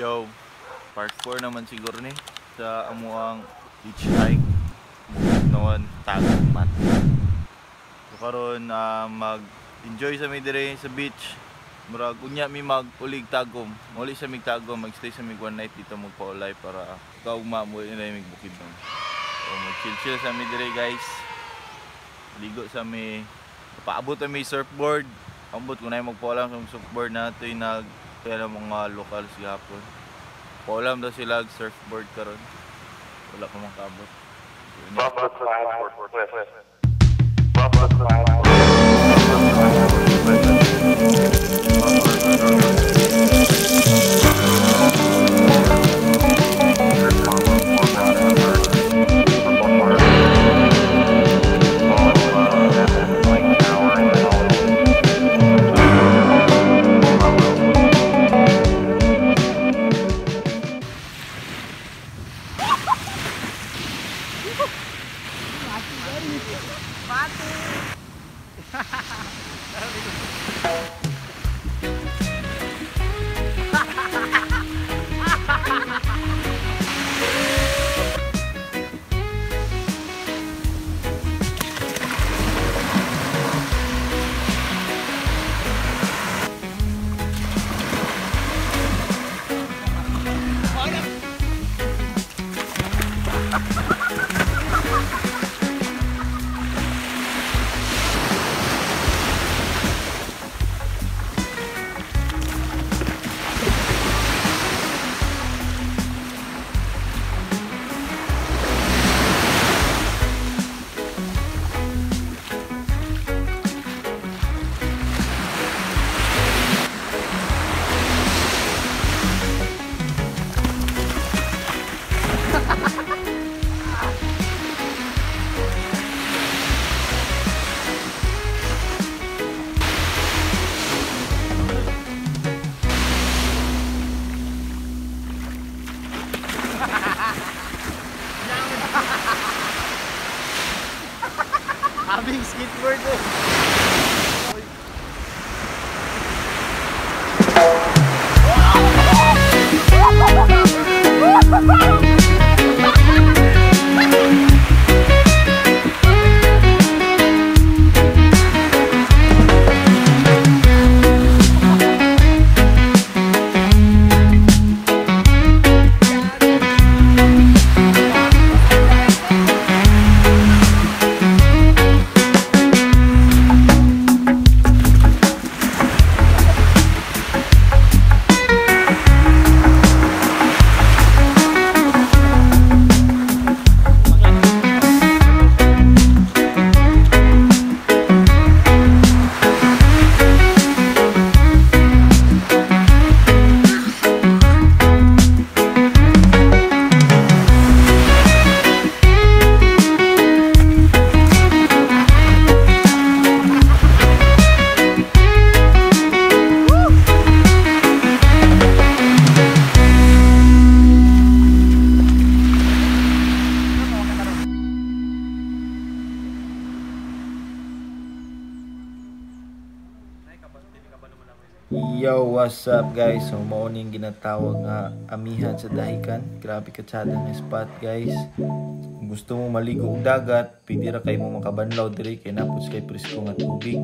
Yo, part 4 naman siguro ni sa amuang beach hike. Noon tagong man. So karon mag-enjoy sa mi dire sa beach. Murag unya mi mag-ulig tagom. Muli sa mig tagom, mag-stay sa mig one night dito magpaulay para kaugma mo ina mig bukid nun. So mag-chill sa mi dire guys. Ligo sa mi. Paabot mi surfboard. Ambot ko na magpaulam sa surfboard nato kaya mga local sigapon. Paulam daw sila surfboard karon. Wala pa mang kabot. Abing skateboard eh. Yo, what's up guys? So morning ginatawag nga amihan sa dahikan. Grabe ka tsada ng spot guys. Kung gusto mo maligo og dagat, pwede ra kay mo makabanlaw diri kay napud kay presko nga tubig.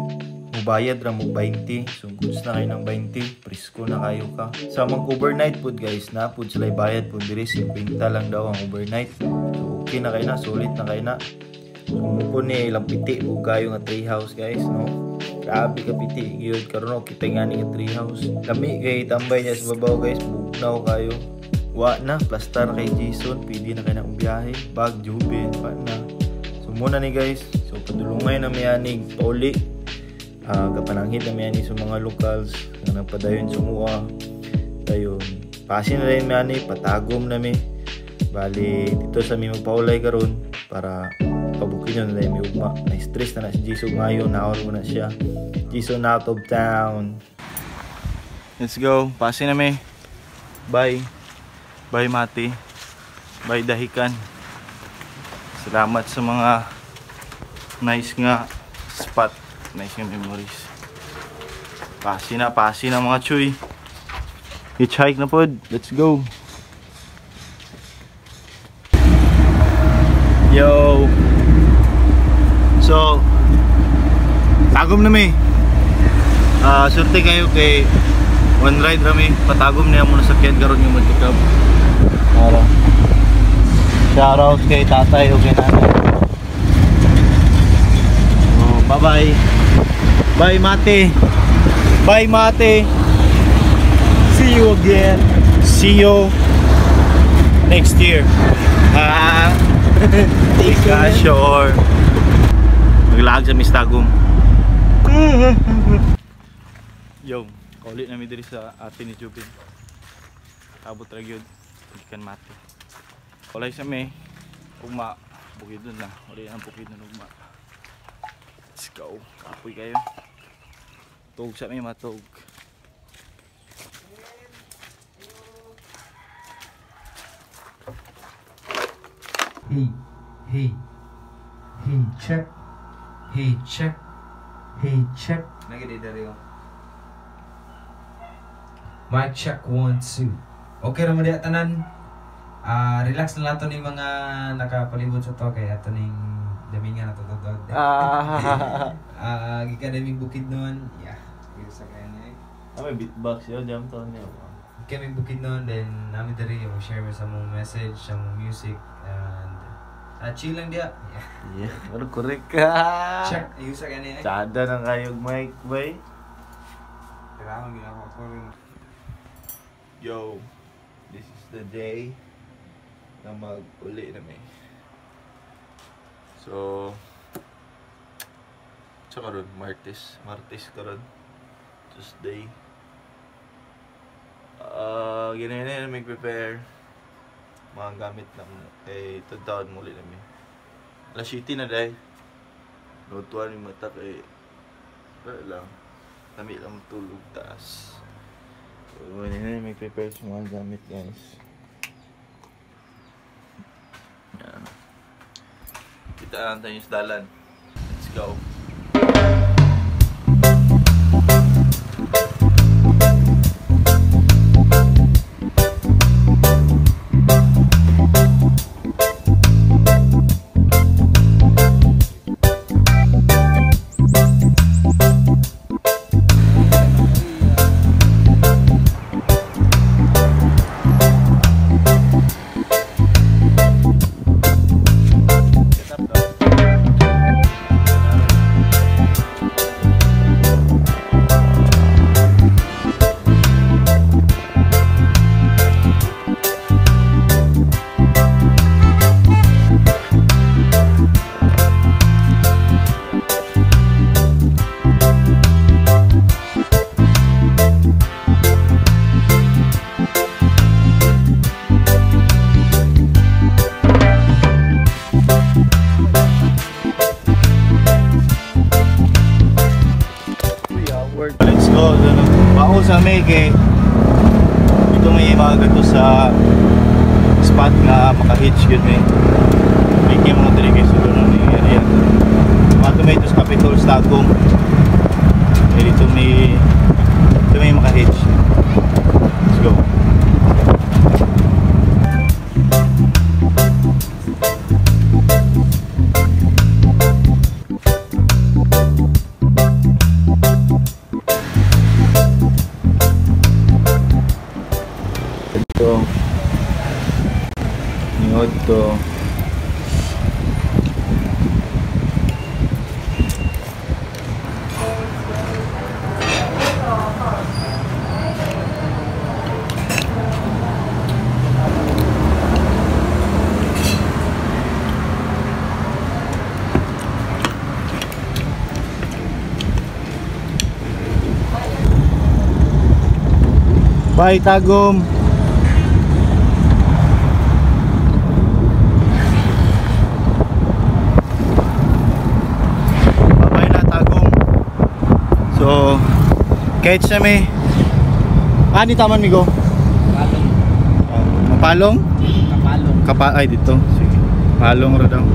Mubayad ra mo 20. So goods na kay ng 20, presko na kayo ka. Sa mga overnight pud guys, napud sila bayad pud diri 50 lang daw ang overnight. So okay na kay na, solid na kay na. Kung po ni ilang piti o gayo nga tree house guys, no? Grabe ka piti, giyod karon kita nga ni nga tree house. Lami kay tambay niya sa babaw guys, bugnaw kayo. Wa na, plastar kay Jason, pwede na kayo na biyahe. Bag, jubin, wa na. So muna ni guys, so padulungay na mayanig pauli. Kapananghit na mayanig sa mga locals na nagpadayon sumuha. Dayon, pasin na rin mayanig, patagom na mi. Bali, dito sa mi magpaulay karon para pabukin nyo na yung ugma. Na-stress na si Jason ngayon. Naawar mo na siya. Jason out of town. Let's go. Pasin na mi. Bye. Bye Mati. Bye Dahikan. Salamat sa mga nice nga spot. Nice nga memories. Pasin na mga chuy. Hitchhike na pod. Let's go. Yo. So, tagom na mi. Surte kayo kay one ride rami. Patagom niya muna sa sakyan karon yung magkikab. Ara. Shoutout kay tatay o kay nanay. Oh, bye-bye. Bye Mate. Bye Mate. See you again. See you next year. Sure. Maglag sa Mistagom. Yo, kaulit namin diri sa atin ni Jupin. Abot ra gyud ikan Mate. Walay sa may ugma bukid dun na. Walay ang bukid na ugma. Let's go. Kapoy kayo. Tug sa may matug. Hey, check. Hey, check. Nagidi dari ko. Mic check 1, 2. Okay ra mo diha tanan. Relax na lang to ning mga nakapalibot sa to kay ato ning damingan na to. Gikan naming bukid noon. Yeah. Sa kanya ni. May beatbox yo jam to niya. Kami bukid noon then namin diri yung share sa mong message, sa mong music and chill lang dia. Yeah, pero correct ka. Check, ayos sa kanya. Tsada ng kayog mic, bay. Kailangan ginagawa ko rin. Yo, this is the day na mag-uli na may. So, tsaka ron, Martes karon. Tuesday. Ganyan na mag-prepare. Mga gamit na kay tagtawad muli namin. Alas 7 na dahi. Lutuan yung mata kay wala lang. Kami lang tulog taas. So, ganyan na may prepare sa mga gamit guys. Yan. Kita lang tayo sa dalan. Let's go. Let's go. Bako sa may kay dito may mga gato sa spot nga maka-hitch yun may mga dali kayo sa doon ng area. Mga tomatoes Capitol Stagom. Dito may maka-hitch. Let's go. Ito bye Tagom. So, kahit siya may ani taman migo? Kapalong. Mapalong? Kapalong. Ay dito. Sige. Palong ra daw.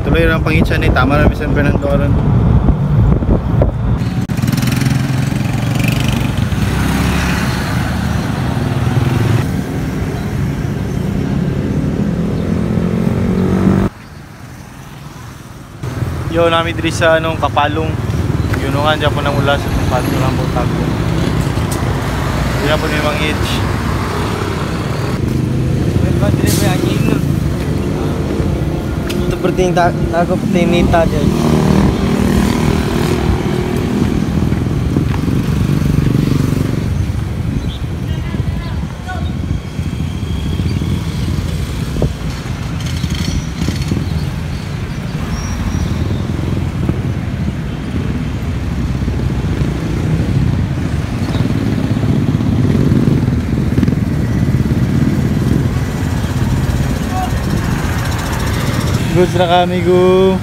Tuloy lang pangitsa ni tama na San Fernando ron. Yo nami diri sa anong Kapalong. Yunungan dyan po nang ulas at ng pato lang po tago. Hindi po may mga hitch. Meron din may angin. Ito perting tago tinita dyan. Goods na kami go.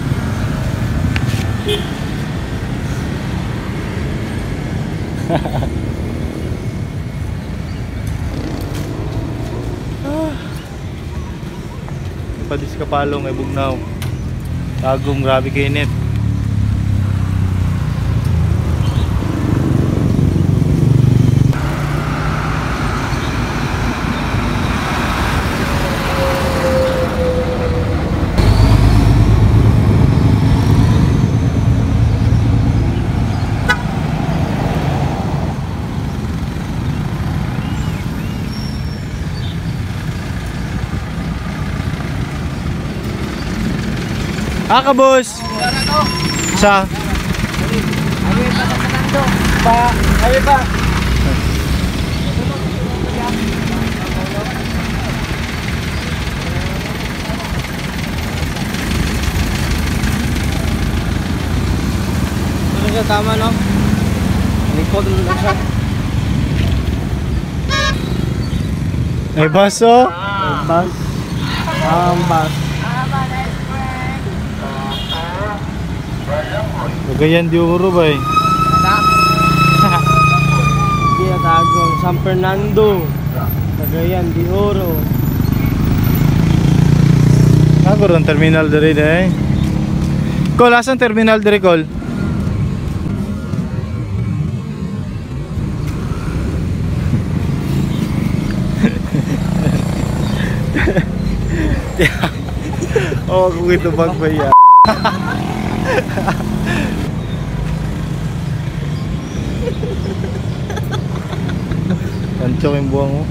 Padis Kapalong ay bugnaw. Tagom grabe kainit. Boss. Sa. Ayo pa. Ano tama no? Likod lang siya. May baso. Bus. Bus. Cagayan de Oro ba eh? Di atagong San Fernando. Cagayan de Oro. Ako ron terminal diri eh. Kol, asan terminal diri Kol? Oh, kung ito bagbaya. Kancho yung buwang mo.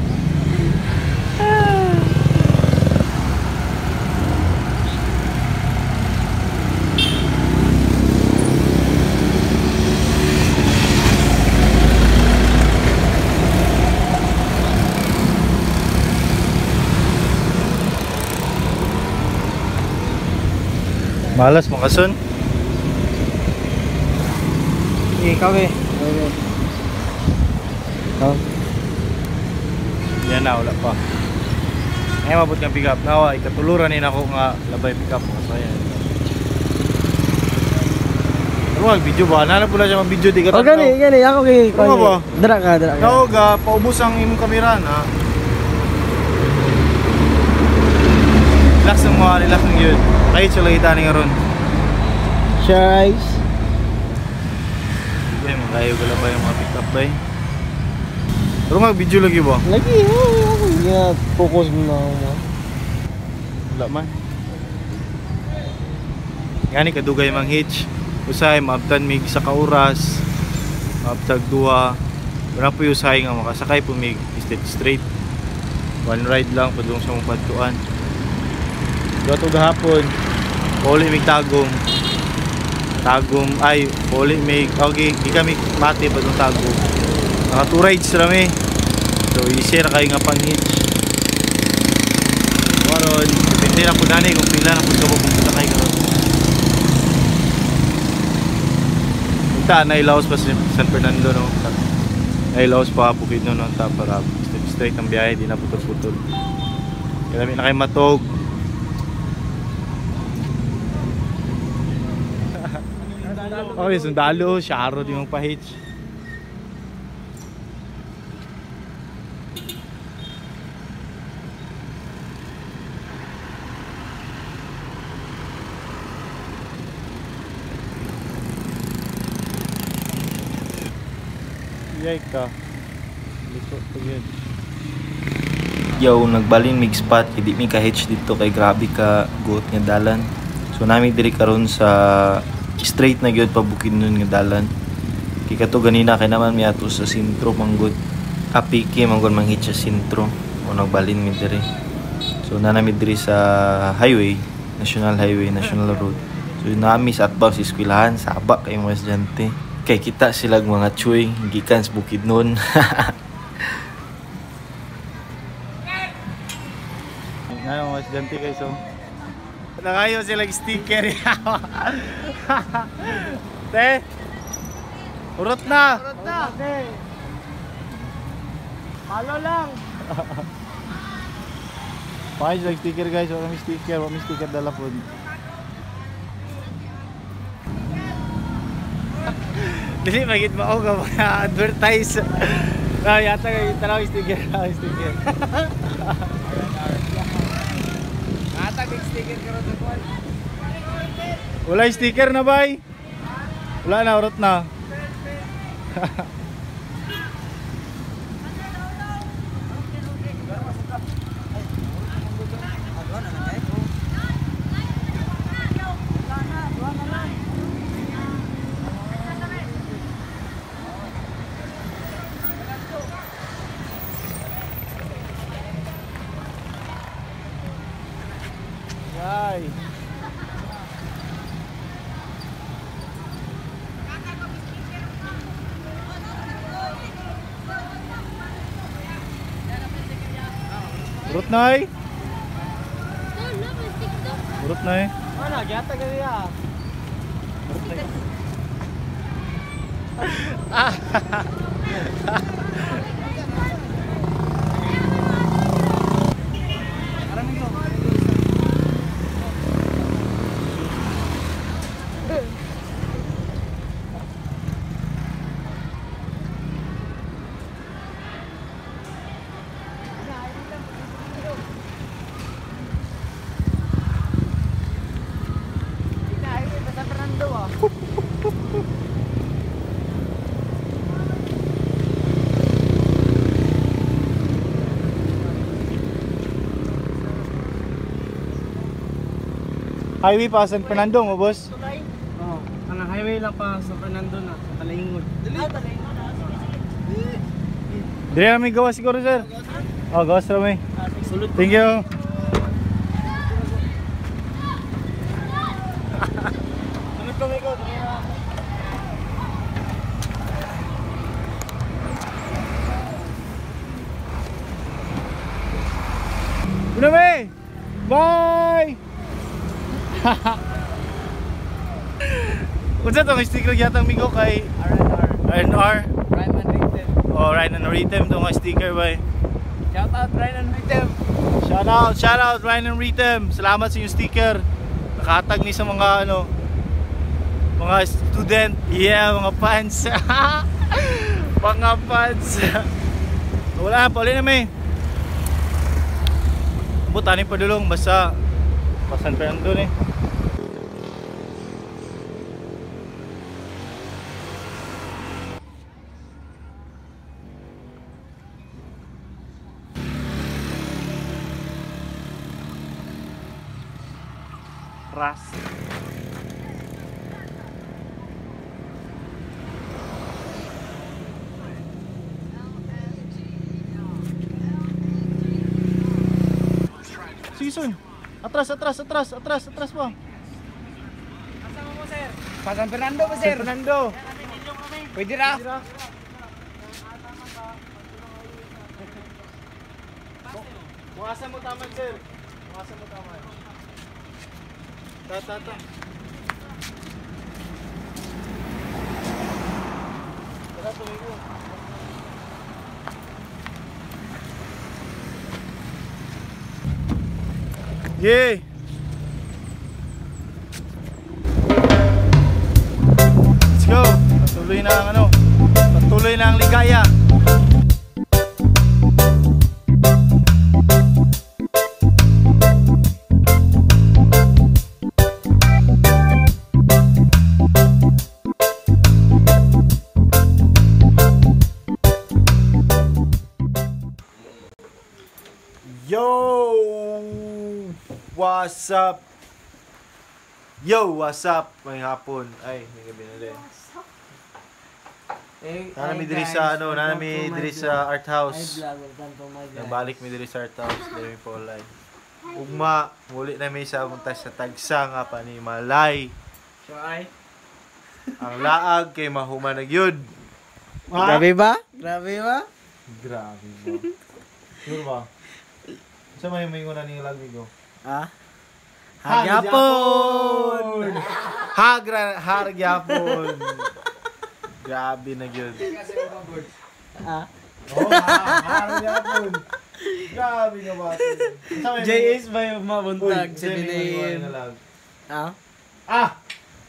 Malas mo kason? Ikaw eh. Oh. Yan na, wala pa. Ay mabot nga pick up. Nawa, ikatuluran din ako nga labay pick up ko sa yan. Pero mag-video ba? Nahanap ko na siya mag-video di ka Oh, gani. Ako kay Ano ba? Dara ka. Ikaw ga, paubos ang imong kamera na. Relax ng mga, relax ng yun. Kahit sila kita nga ron. Sure eyes. Okay, magayo ka lang ba yung mga pick up ba eh? Pero mag-video lagi ba? Lagi, ako focus mo na ako. Wala man. Gani kadugay mang hitch. Usay maabtan mig sa kauras. Maabtag duha. Wala po usay nga makasakay po mig straight. One ride lang padung sa mong padtuan. Dato gahapon. Poli mig tagom. Tagom ay poli mig okay, di kami mati padung tagom. Naka 2 rides rami. So easy ra kay nga pang hitch. Karon, depende na po nani kung pila na po ka sakay karon. Punta na ilaos pa sa San Fernando no. Na ilaos pa Bukid no ta para straight ang biyahe, di na putol-putol. Kaya na kay matog. Okay, sundalo, syaro di mong pa-hitch. Yay ka. Liko to yun. Yo, nagbalin mig spot, hindi mi ka-hitch dito kay grabe ka guot nga dalan. So So nami diri karon sa straight na gyud pa Bukidnon nga dalan. Kay kato ganina kay naman mi ato sa sentro manggod. Apiki manggod manghit sa sentro o nagbalin mi diri. So nanami diri sa highway, National Highway, National Road. So nami sa atbaw sa eskwelahan, saba kay mga estudyante. Kay kita sila mga chuy gikan sa Bukidnon. Ngayon mga estudyante guys, so nakayo silang sticker. Te, urot na! Urot na! Halo lang! Pakay silang sticker guys, wala may sticker dala po. Dili magit mao nga mga advertise. Yata kayo tanawang sticker, sticker. Sticker ka rin sa kuwan. Wala yung sticker na bay? Wala na, urot na. Ay. Urot na eh. Urot na eh. Wala, gyata ka niya. Urot na eh. Highway pa San Fernando mo, boss? Oo. Ang highway lang pa sa Fernando na, sa Talaingod. Dire kami gawa siguro, sir. Oh, gawas kami. Thank you. Sunod kami ko. Uname! Bye! Unsa tong sticker yatang migo kay R&R? Rhyme and Rhythm. Oh, Ryan and Rhythm tong sticker bay. Shout out Rhyme and Rhythm. Shout out Ryan and Rhythm. Salamat sa inyong sticker. Nakatag ni sa mga ano mga student. Yeah, mga fans. Mga fans. Wala pa ulit na may. Butani pa dulong basta San Fernando ni. Ras. Season. Atras pa. Kasama mo, sir? Pa San Fernando ba, sir? San Fernando. Pwede ra? Muasa mo taman, sir. Muasa mo taman. Ta. Tara, tumigo. Yay! Let's go! Patuloy na ang ligaya. Yo! What's up? Yo, what's up? May hapon. Ay, may gabi na rin. Nanami diri sa ano, nanami diri sa art house. Nabalik mi diri sa art house, diri mi polay. Ugma, muli na mi sa munta sa tagsa nga pa ni Malay. So ay. Ang laag kay mahuman na gyud. Grabe ba? Grabe ba? Grabe mo. Sure ba? Sa may ingon ni lag migo. Ah. Hagyapon. Hagyapon. Grabe na gyud. Ah. Oh, hagyapon. Grabe nga ba? JS ba yung mabuntag sa binayin? Ah? Ah!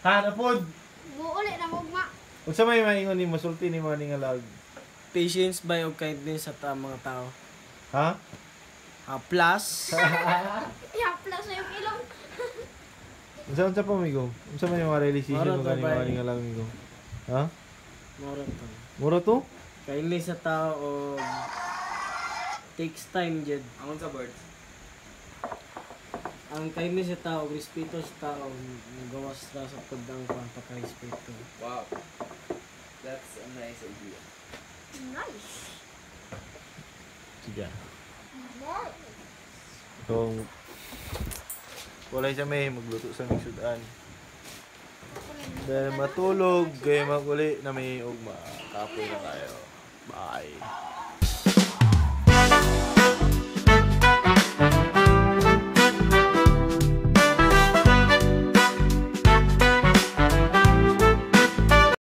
Hanapod! Buuli na mugma. Unsa may maingon ni masulti ni mga ningalag? Patience ba yung kindness sa mga tao? Ha? Plus? Yapla sa yung ilong. Unsa pa migo? Unsa may mga realization Moro mo to, gani mga bay. ningalag migo? Ha? Moro to. Muro to? Kindness sa tao o takes time jud. Angon sa birds? Ang kindness sa tao, respeto sa tao, nagawas na sa pagdang pagka-respeto. Wow. That's a nice idea. Nice. Sige. Nice. Kung wala siya may magluto sa aming sudan. Dahil matulog, kaya maguli na may ugma. Kapoy na tayo. Bye.